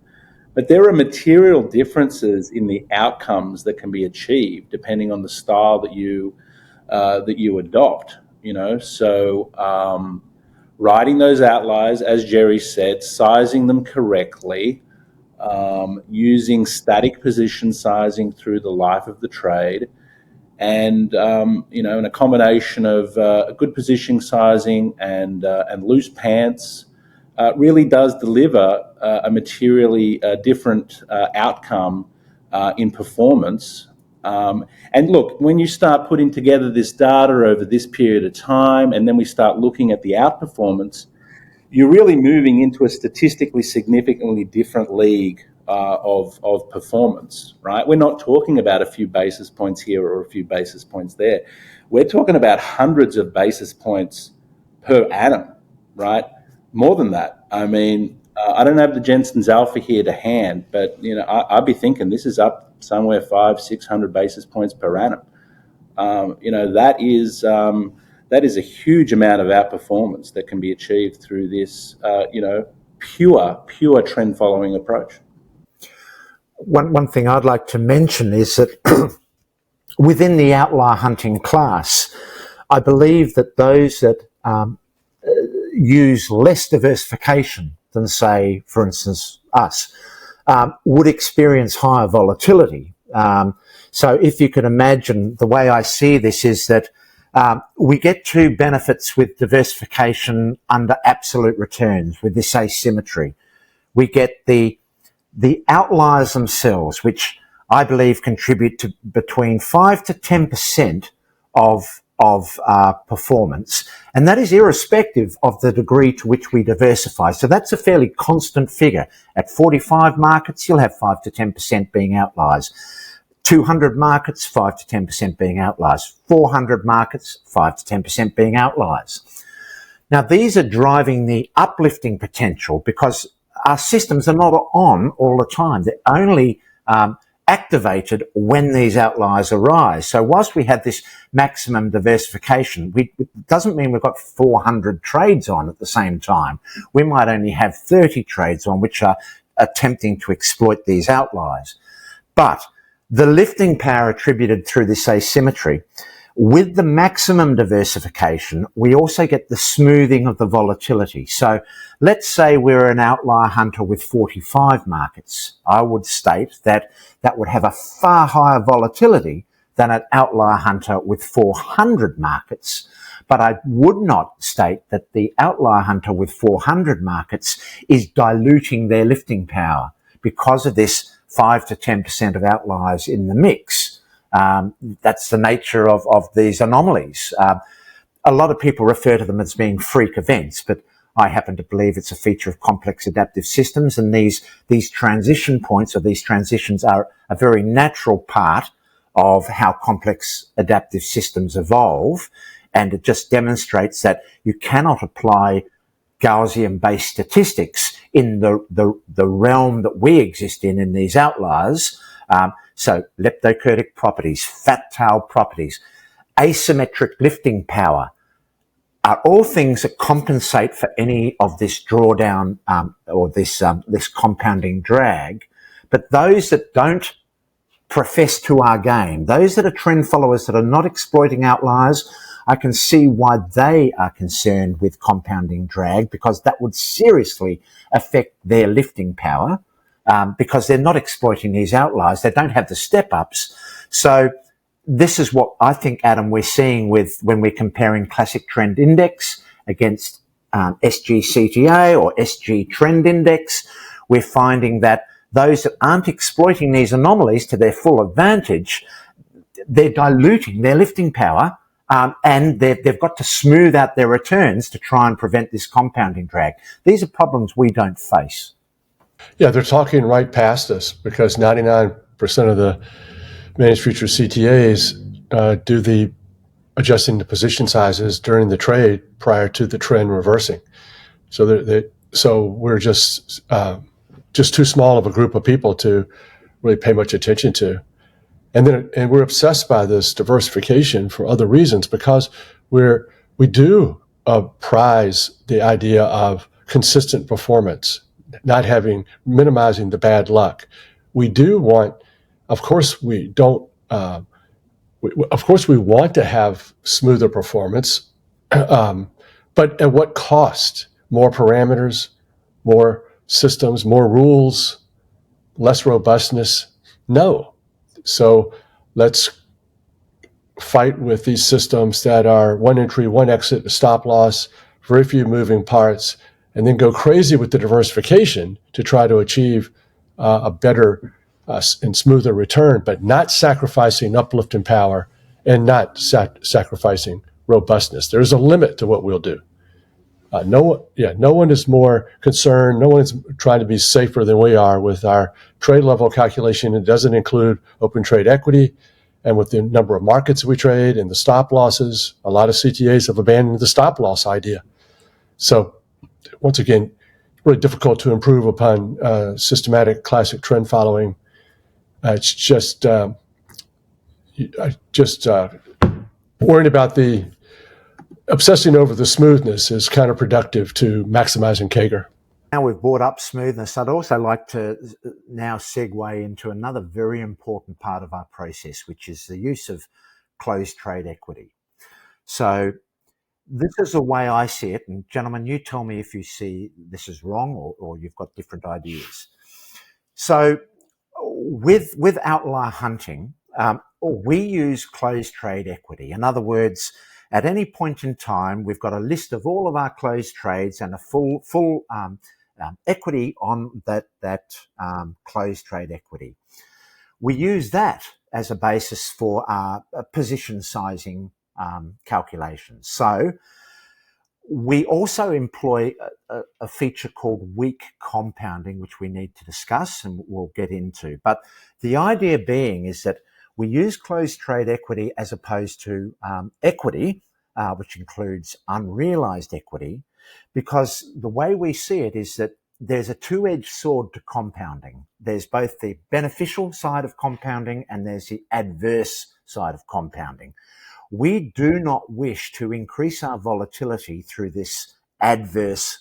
but there are material differences in the outcomes that can be achieved depending on the style that you adopt. So riding those outliers, as Jerry said, sizing them correctly, using static position sizing through the life of the trade, and in a combination of good positioning sizing and loose pants, really does deliver a materially different outcome in performance. And look, when you start putting together this data over this period of time, and then we start looking at the outperformance, you're really moving into a statistically significantly different league of performance, right? We're not talking about a few basis points here or a few basis points there. We're talking about hundreds of basis points per annum, right? More than that. I mean, I don't have the Jensen's Alpha here to hand, but I'd be thinking this is up somewhere 500-600 basis points per annum. That is a huge amount of outperformance that can be achieved through this, pure trend following approach. One thing I'd like to mention is that within the outlier hunting class, I believe that those that use less diversification than, say, for instance, us, would experience higher volatility. So if you can imagine, the way I see this is that we get two benefits with diversification under absolute returns, with this asymmetry. We get the outliers themselves, which I believe contribute to between 5 to 10% of performance, and that is irrespective of the degree to which we diversify. So that's a fairly constant figure. At 45 markets, you'll have 5 to 10% being outliers. 200 markets, 5 to 10% being outliers. 400 markets, 5 to 10% being outliers. Now, these are driving the uplifting potential because our systems are not on all the time. They're only activated when these outliers arise. So whilst we have this maximum diversification, it doesn't mean we've got 400 trades on at the same time. We might only have 30 trades on which are attempting to exploit these outliers. But the lifting power attributed through this asymmetry, with the maximum diversification, we also get the smoothing of the volatility. So let's say we're an outlier hunter with 45 markets. I would state that would have a far higher volatility than an outlier hunter with 400 markets. But I would not state that the outlier hunter with 400 markets is diluting their lifting power because of this 5 to 10% of outliers in the mix. That's the nature of these anomalies. A lot of people refer to them as being freak events, but I happen to believe it's a feature of complex adaptive systems, and these transition points or these transitions are a very natural part of how complex adaptive systems evolve, and it just demonstrates that you cannot apply Gaussian-based statistics in the realm that we exist in these outliers. So leptokurtic properties, fat tail properties, asymmetric lifting power are all things that compensate for any of this drawdown or this compounding drag. But those that don't profess to our game, those that are trend followers that are not exploiting outliers, I can see why they are concerned with compounding drag, because that would seriously affect their lifting power. Because they're not exploiting these outliers. They don't have the step-ups. So this is what I think, Adam, we're seeing with when we're comparing classic trend index against SGCTA or SG trend index. We're finding that those that aren't exploiting these anomalies to their full advantage, they're diluting their lifting power, and they've got to smooth out their returns to try and prevent this compounding drag. These are problems we don't face. Yeah, they're talking right past us because 99% of the managed future CTAs do the adjusting the position sizes during the trade prior to the trend reversing. So we're just too small of a group of people to really pay much attention to. And we're obsessed by this diversification for other reasons because we do prize the idea of consistent performance, not minimizing the bad luck. We do want, of course, we don't. Of course, we want to have smoother performance, but at what cost? More parameters, more systems, more rules, less robustness? No. So let's fight with these systems that are one entry, one exit, a stop loss, very few moving parts, and then go crazy with the diversification to try to achieve a better and smoother return, but not sacrificing uplift and power and not sacrificing robustness. There's a limit to what we'll do. No one is more concerned. No one is trying to be safer than we are with our trade level calculation. It doesn't include open trade equity, and with the number of markets we trade and the stop losses, a lot of CTAs have abandoned the stop loss idea. So, once again, it's really difficult to improve upon systematic classic trend following. It's just worrying about the obsessing over the smoothness is counterproductive to maximizing CAGR. Now we've brought up smoothness, I'd also like to now segue into another very important part of our process, which is the use of closed trade equity. So this is the way I see it, and gentlemen, you tell me if you see this is wrong or you've got different ideas. So with outlier hunting, we use closed trade equity. In other words, at any point in time, we've got a list of all of our closed trades and a full equity on that closed trade equity. We use that as a basis for our position sizing calculations. So we also employ a feature called weak compounding, which we need to discuss and we'll get into. But the idea being is that we use closed trade equity as opposed to equity, which includes unrealized equity, because the way we see it is that there's a two-edged sword to compounding. There's both the beneficial side of compounding and there's the adverse side of compounding. We do not wish to increase our volatility through this adverse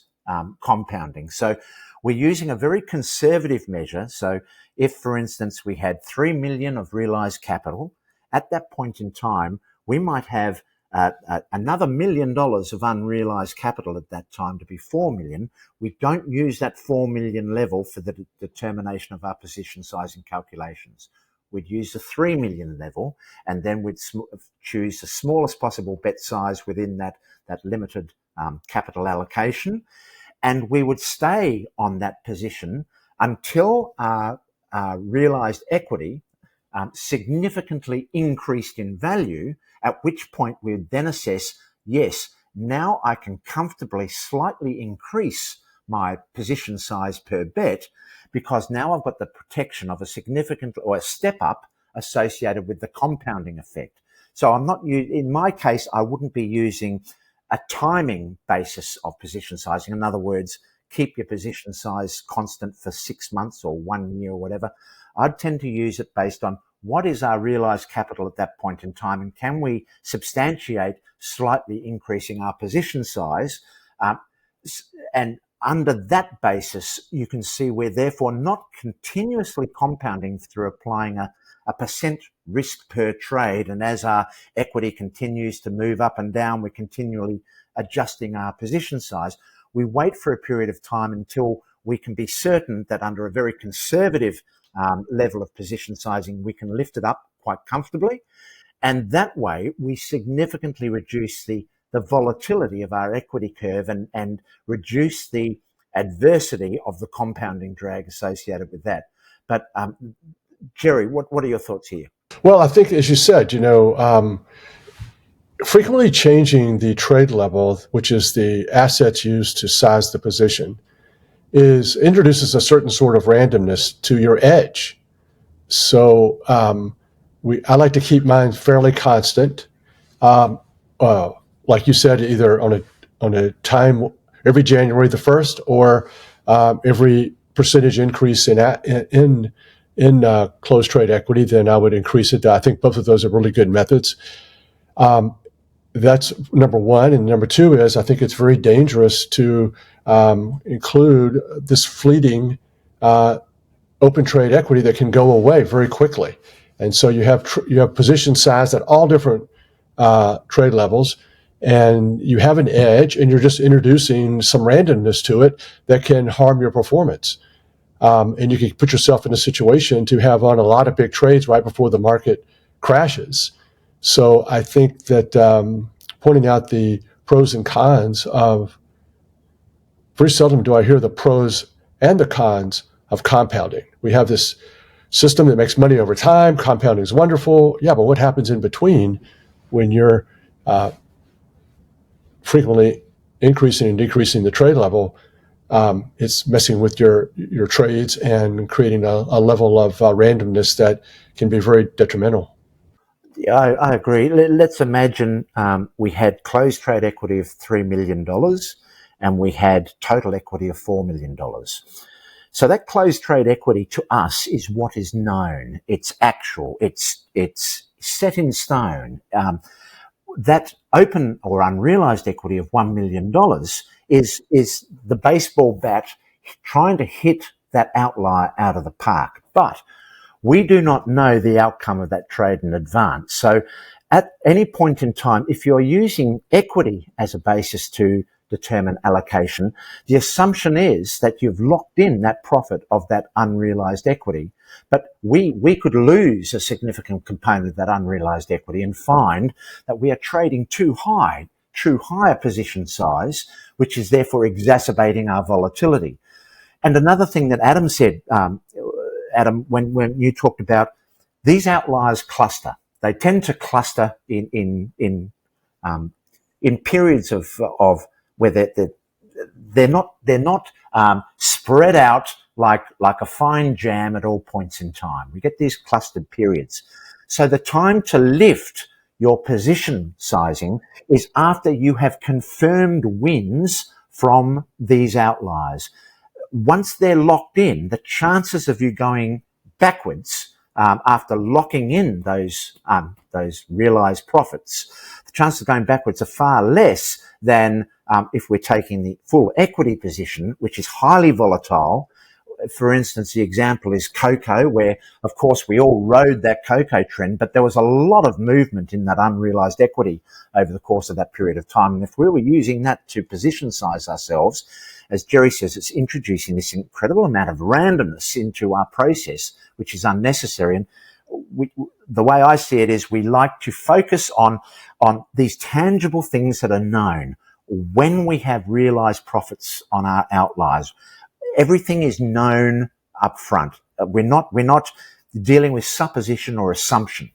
compounding. So we're using a very conservative measure. So if, for instance, we had 3 million of realized capital, at that point in time, we might have another $1 million of unrealized capital at that time to be 4 million. We don't use that 4 million level for the determination of our position sizing calculations. We'd use the 3 million level, and then we'd choose the smallest possible bet size within that limited capital allocation. And we would stay on that position until our realized equity significantly increased in value, at which point we would then assess, yes, now I can comfortably slightly increase my position size per bet, because now I've got the protection of a significant or a step up associated with the compounding effect. So in my case, I wouldn't be using a timing basis of position sizing. In other words, keep your position size constant for 6 months or 1 year or whatever. I'd tend to use it based on what is our realized capital at that point in time, and can we substantiate slightly increasing our position size? And under that basis, you can see we're therefore not continuously compounding through applying a percent risk per trade. And as our equity continues to move up and down, we're continually adjusting our position size. We wait for a period of time until we can be certain that under a very conservative level of position sizing, we can lift it up quite comfortably. And that way, we significantly reduce the volatility of our equity curve and reduce the adversity of the compounding drag associated with that. But Jerry, what are your thoughts here? Well, I think, as you said, frequently changing the trade level, which is the assets used to size the position, introduces a certain sort of randomness to your edge. So I like to keep mine fairly constant. Like you said, either on a time every January the 1st, or every percentage increase in closed trade equity, then I would increase it. I think both of those are really good methods. That's number one. And number two is I think it's very dangerous to include this fleeting open trade equity that can go away very quickly. And so you have position size at all different trade levels, and you have an edge, and you're just introducing some randomness to it that can harm your performance. And you can put yourself in a situation to have on a lot of big trades right before the market crashes. So I think that pointing out the pros and cons of, very seldom do I hear the pros and the cons of compounding. We have this system that makes money over time. Compounding is wonderful. Yeah, but what happens in between when you're frequently increasing and decreasing the trade level? It's messing with your trades and creating a level of randomness that can be very detrimental. Yeah, I agree. Let's imagine we had closed trade equity of $3 million and we had total equity of $4 million. So that closed trade equity to us is what is known. It's actual. It's set in stone. That open or unrealized equity of $1 million is the baseball bat trying to hit that outlier out of the park. But we do not know the outcome of that trade in advance. So at any point in time, if you're using equity as a basis to determine allocation, the assumption is that you've locked in that profit of that unrealized equity. But we could lose a significant component of that unrealized equity and find that we are trading too higher position size, which is therefore exacerbating our volatility. And another thing that Adam said, Adam, when you talked about these outliers cluster, they tend to cluster in periods of where they're not spread out like a fine jam at all points in time. We get these clustered periods. So the time to lift your position sizing is after you have confirmed wins from these outliers. Once they're locked in, the chances of you going backwards after locking in those realized profits, the chances of going backwards are far less than if we're taking the full equity position, which is highly volatile. For instance, the example is cocoa, where, of course, we all rode that cocoa trend, but there was a lot of movement in that unrealized equity over the course of that period of time. And if we were using that to position size ourselves, as Jerry says, it's introducing this incredible amount of randomness into our process, which is unnecessary. And the way I see it is we like to focus on these tangible things that are known. When we have realized profits on our outliers, everything is known up front. We're not dealing with supposition or assumption.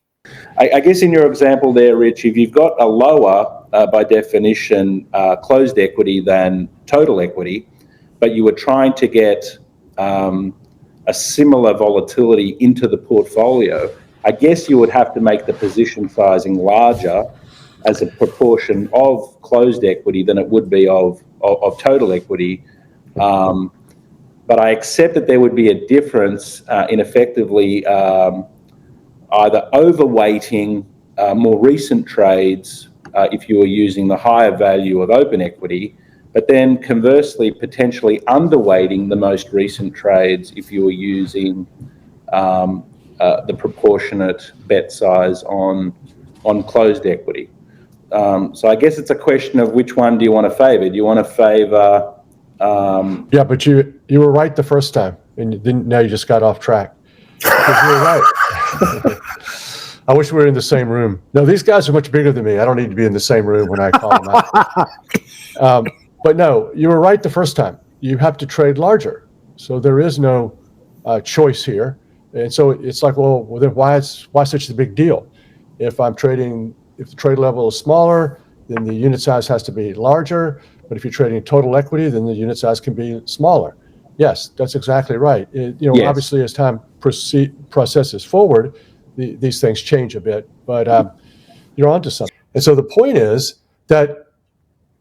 I guess in your example there, Rich, if you've got a lower, by definition, closed equity than total equity, but you were trying to get a similar volatility into the portfolio, I guess you would have to make the position sizing larger as a proportion of closed equity than it would be of total equity. But I accept that there would be a difference in effectively either overweighting more recent trades if you were using the higher value of open equity, but then conversely potentially underweighting the most recent trades if you were using the proportionate bet size on closed equity. So I guess it's a question of which one do you want to favour? Do you want to favour... Yeah, but you were right the first time, and now you just got off track. Because you were right. I wish we were in the same room. No, these guys are much bigger than me. I don't need to be in the same room when I call them out. But no, you were right the first time. You have to trade larger. So there is no choice here. And so it's like, well then why such a big deal? If the trade level is smaller, then the unit size has to be larger. But if you're trading total equity, then the unit size can be smaller. Yes, that's exactly right. Yes. Obviously, as time processes forward, these things change a bit. But you're onto something. And so the point is that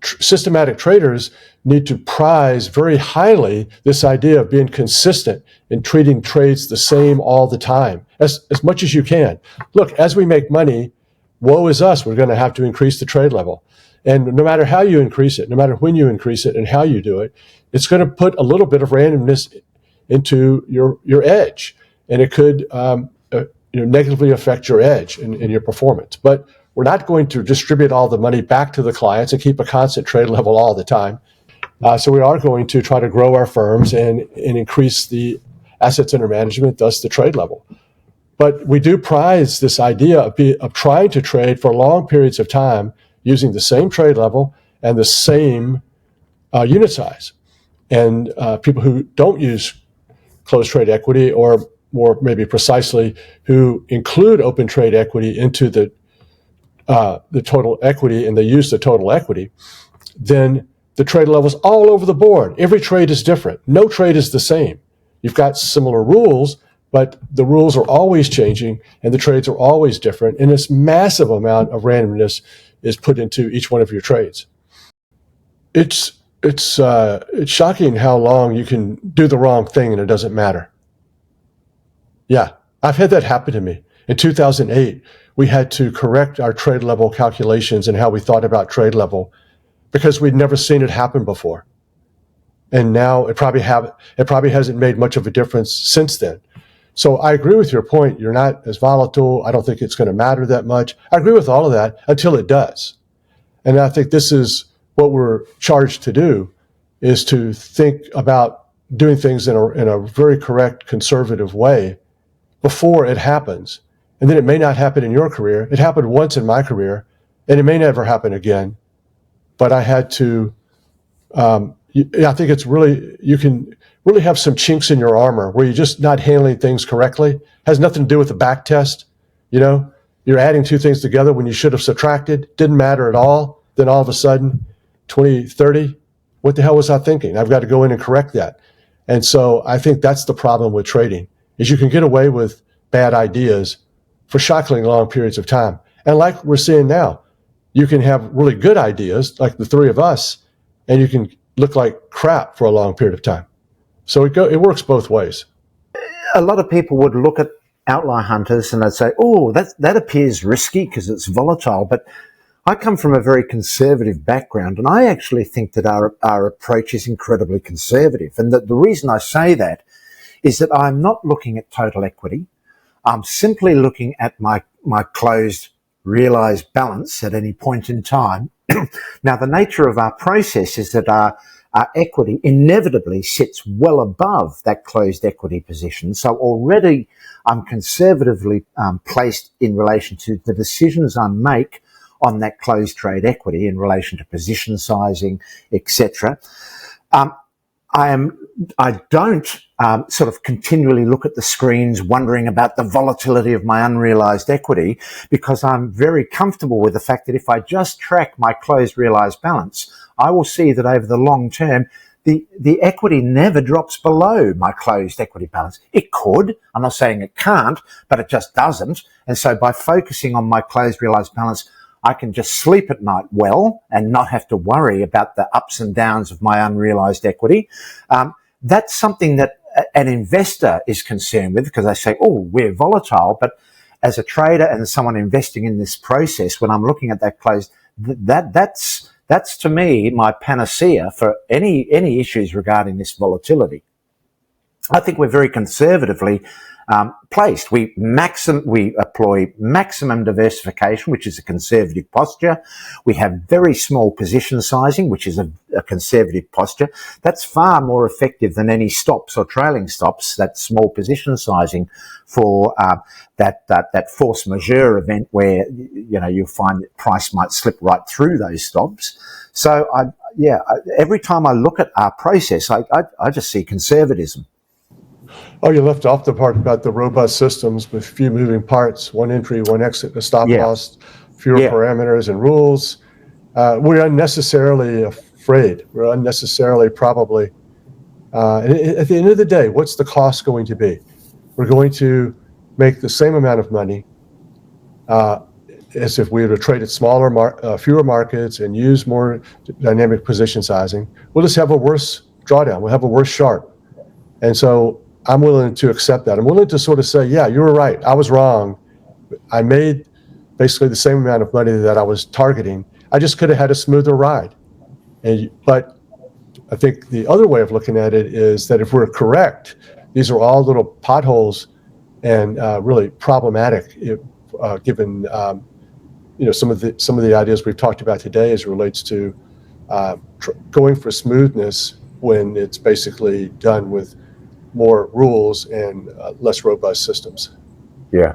systematic traders need to prize very highly this idea of being consistent in treating trades the same all the time, as much as you can. Look, as we make money, woe is us. We're going to have to increase the trade level. And no matter how you increase it, no matter when you increase it and how you do it, it's going to put a little bit of randomness into your edge. And it could negatively affect your edge in your performance. But we're not going to distribute all the money back to the clients and keep a constant trade level all the time. So we are going to try to grow our firms and increase the assets under management, thus the trade level. But we do prize this idea of trying to trade for long periods of time using the same trade level and the same unit size. And people who don't use closed trade equity, or more maybe precisely, who include open trade equity into the total equity, and they use the total equity, then the trade levels all over the board. Every trade is different. No trade is the same. You've got similar rules, but the rules are always changing and the trades are always different. And this massive amount of randomness is put into each one of your trades. It's shocking how long you can do the wrong thing and it doesn't matter. Yeah, I've had that happen to me. In 2008, we had to correct our trade level calculations and how we thought about trade level because we'd never seen it happen before. And now it probably hasn't made much of a difference since then. So I agree with your point. You're not as volatile. I don't think it's going to matter that much. I agree with all of that until it does. And I think this is what we're charged to do, is to think about doing things in a very correct, conservative way before it happens. And then it may not happen in your career. It happened once in my career, and it may never happen again. But I had to, I think it's really, you can really have some chinks in your armor where you're just not handling things correctly. It has nothing to do with the back test. You're adding two things together when you should have subtracted. Didn't matter at all. Then all of a sudden, 2030, what the hell was I thinking? I've got to go in and correct that. And so I think that's the problem with trading, is you can get away with bad ideas for shockingly long periods of time. And like we're seeing now, you can have really good ideas, like the three of us, and you can look like crap for a long period of time. So it works both ways. A lot of people would look at outlier hunters and they'd say, oh, that appears risky because it's volatile. But I come from a very conservative background, and I actually think that our approach is incredibly conservative. And the reason I say that is that I'm not looking at total equity. I'm simply looking at my closed realized balance at any point in time. Now, the nature of our process is that our equity inevitably sits well above that closed equity position. So already I'm conservatively placed in relation to the decisions I make on that closed trade equity in relation to position sizing, etc. I don't sort of continually look at the screens wondering about the volatility of my unrealized equity, because I'm very comfortable with the fact that if I just track my closed realized balance, I will see that over the long term, the equity never drops below my closed equity balance. It could. I'm not saying it can't, but it just doesn't. And so by focusing on my closed realized balance, I can just sleep at night well and not have to worry about the ups and downs of my unrealized equity. That's something that an investor is concerned with, because they say, oh, we're volatile. But as a trader and someone investing in this process, when I'm looking at that closed, that's to me my panacea for any issues regarding this volatility. I think we're very conservatively placed. We employ maximum diversification, which is a conservative posture. We have very small position sizing, which is a conservative posture. That's far more effective than any stops or trailing stops. That small position sizing for that force majeure event where you'll find that price might slip right through those stops. So every time I look at our process, I just see conservatism. Oh, you left off the part about the robust systems with few moving parts, one entry, one exit, a stop loss, fewer parameters and rules. We're unnecessarily afraid. We're unnecessarily probably. At the end of the day, what's the cost going to be? We're going to make the same amount of money as if we were to trade at fewer markets and use more dynamic position sizing. We'll just have a worse drawdown. We'll have a worse sharp. And so I'm willing to accept that. I'm willing to sort of say, yeah, you were right. I was wrong. I made basically the same amount of money that I was targeting. I just could have had a smoother ride. But I think the other way of looking at it is that if we're correct, these are all little potholes and really problematic given some of the ideas we've talked about today as it relates to going for smoothness when it's basically done with more rules and less robust systems. Yeah.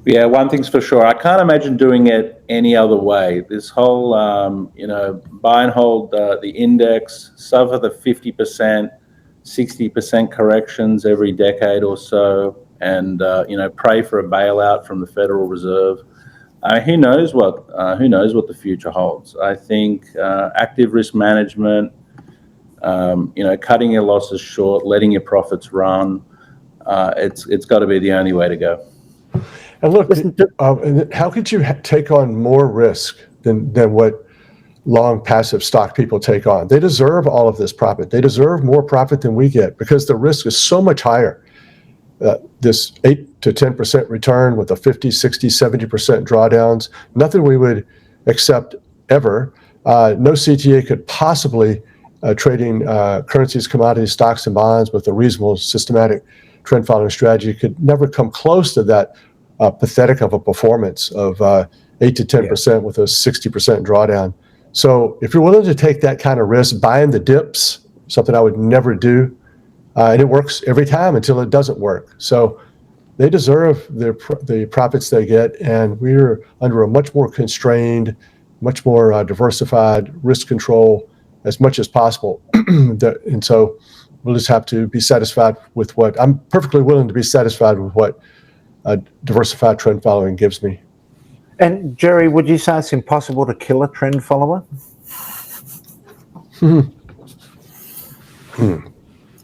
Yeah, one thing's for sure. I can't imagine doing it any other way. This whole, buy and hold the index, suffer the 50%, 60% corrections every decade or so, and pray for a bailout from the Federal Reserve. Who knows what the future holds? I think active risk management, cutting your losses short, letting your profits run, it's got to be the only way to go. And look, how could you take on more risk than what long passive stock people take on? They deserve all of this profit. They deserve more profit than we get because the risk is so much higher. This 8 to 10% return with a 50, 60, 70% drawdowns, nothing we would accept ever. No CTA could possibly trading currencies, commodities, stocks, and bonds with a reasonable systematic trend following strategy could never come close to that pathetic of a performance of 8 to 10% with a 60% drawdown. So if you're willing to take that kind of risk, buying the dips, something I would never do, and it works every time until it doesn't work. So they deserve the profits they get, and we're under a much more constrained, much more diversified risk control as much as possible. And so we'll just have to be satisfied with I'm perfectly willing to be satisfied with what diversified trend following gives me. And Jerry, would you say it's impossible to kill a trend follower?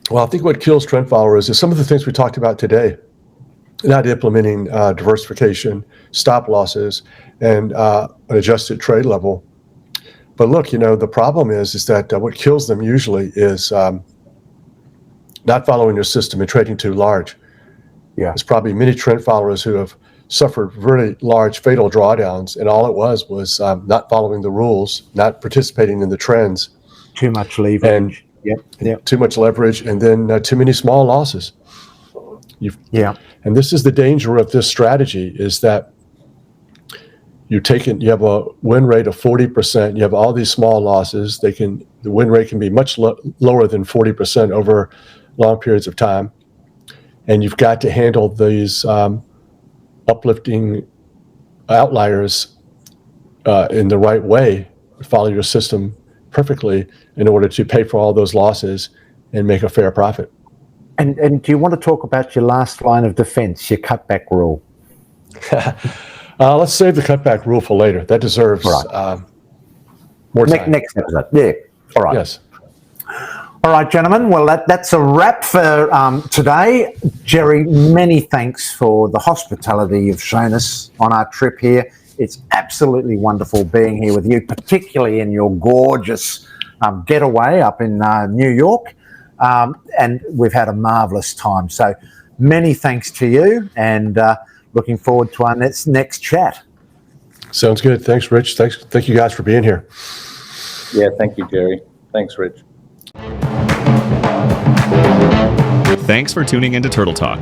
Well, I think what kills trend followers is some of the things we talked about today, not implementing diversification, stop losses, and an adjusted trade level. But look, the problem is that what kills them usually is not following your system and trading too large. Yeah. There's probably many trend followers who have suffered very large fatal drawdowns, and all it was not following the rules, not participating in the trends. Too much leverage. Yep. Too much leverage, and then too many small losses. And this is the danger of this strategy, is that you have a win rate of 40%, you have all these small losses. The win rate can be much lower than 40% over long periods of time. And you've got to handle these uplifting outliers in the right way, follow your system perfectly in order to pay for all those losses and make a fair profit. And do you want to talk about your last line of defense, your cutback rule? Let's save the cutback rule for later. That deserves more time. Next episode. Yeah. All right. Yes. All right, gentlemen. Well, that's a wrap for today. Jerry, many thanks for the hospitality you've shown us on our trip here. It's absolutely wonderful being here with you, particularly in your gorgeous getaway up in New York. And we've had a marvelous time. So many thanks to you, and looking forward to our next chat. Sounds good. Thanks, Rich. Thank you guys for being here. Yeah, thank you, Jerry. Thanks, Rich. Thanks for tuning into Turtle Talk.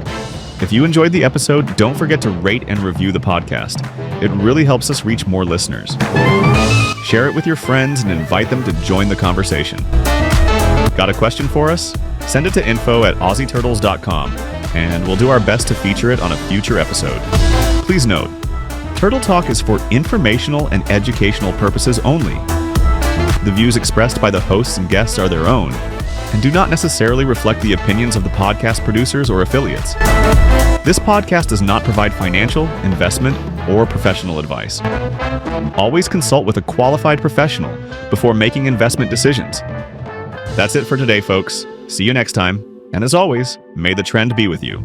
If you enjoyed the episode, don't forget to rate and review the podcast. It really helps us reach more listeners. Share it with your friends and invite them to join the conversation. Got a question for us? Send it to info@aussieturtles.com, and we'll do our best to feature it on a future episode. Please note, Turtle Talk is for informational and educational purposes only. The views expressed by the hosts and guests are their own, and do not necessarily reflect the opinions of the podcast producers or affiliates. This podcast does not provide financial, investment, or professional advice. Always consult with a qualified professional before making investment decisions. That's it for today, folks. See you next time, and as always, may the trend be with you.